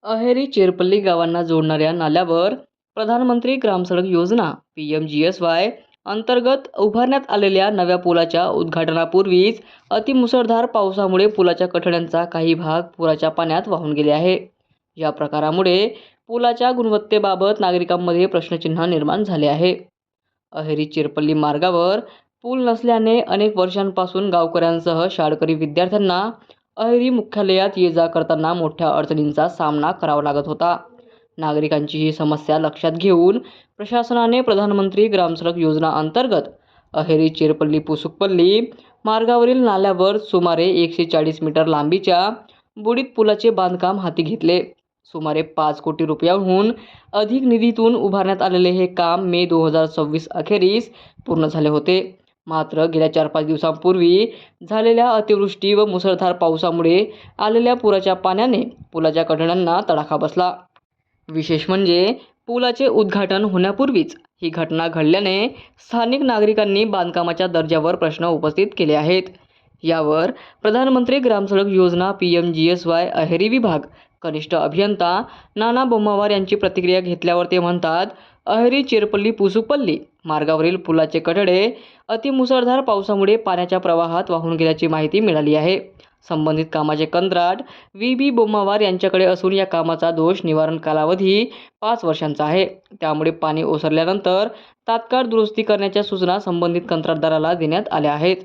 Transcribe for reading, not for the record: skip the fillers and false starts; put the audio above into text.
अहेरी चेरपल्ली गावांना जोडणाऱ्या नाल्यावर प्रधानमंत्री ग्रामसडक योजना (PMGSY) अंतर्गत उभारण्यात आलेल्या नव्या पुलाच्या उद्घाटनापूर्वीच अतिमुसळधार पावसामुळे पुलाच्या कठड्यांचा काही भाग पुराच्या पाण्यात वाहून गेले आहे. या प्रकारामुळे पुलाच्या गुणवत्तेबाबत नागरिकांमध्ये प्रश्नचिन्ह निर्माण झाले आहे. अहेरी चेरपल्ली मार्गावर पूल नसल्याने अनेक वर्षांपासून गावकऱ्यांसह शाळकरी विद्यार्थ्यांना अहेरी मुख्यालयात ये-जा करताना मोठ्या अडचणींचा सामना करावा लागत होता. नागरिकांची ही समस्या लक्षात घेऊन प्रशासनाने प्रधानमंत्री ग्रामसडक योजना अंतर्गत अहेरी चेरपल्ली पुसुकपल्ली मार्गावरील नाल्यावर सुमारे 140 मीटर लांबीच्या बुडीत पुलाचे बांधकाम हाती घेतले. सुमारे 5 कोटी रुपयांहून अधिक निधीतून उभारण्यात आलेले हे काम मे 2026 अखेरीस पूर्ण झाले होते. मात्र गेल्या 4-5 दिवसांपूर्वी झालेल्या अतिवृष्टी व मुसळधार पावसामुळे आलेल्या पुराच्या पाण्याने पुलाच्या कठड्यांना तडाखा बसला. विशेष म्हणजे पुलाचे उद्घाटन होण्यापूर्वीच ही घटना घडल्याने स्थानिक नागरिकांनी बांधकामाच्या दर्जावर प्रश्न उपस्थित केले आहेत. यावर प्रधानमंत्री ग्रामसडक योजना (PMGSY) अहेरी विभाग कनिष्ठ अभियंता नाना बोम्मावार यांची प्रतिक्रिया घेतल्यावर ते म्हणतात, अहेरी चेरपल्ली पुसुकपल्ली मार्गावरील पुलाचे कठडे अतिमुसळधार पावसामुळे पाण्याच्या प्रवाहात वाहून गेल्याची माहिती मिळाली आहे. संबंधित कामाचे कंत्राट WB बोम्मावार यांच्याकडे असून या कामाचा दोष निवारण कालावधी 5 वर्षांचा आहे. त्यामुळे पाणी ओसरल्यानंतर तात्काळ दुरुस्ती करण्याच्या सूचना संबंधित कंत्राटदाराला देण्यात आल्या आहेत.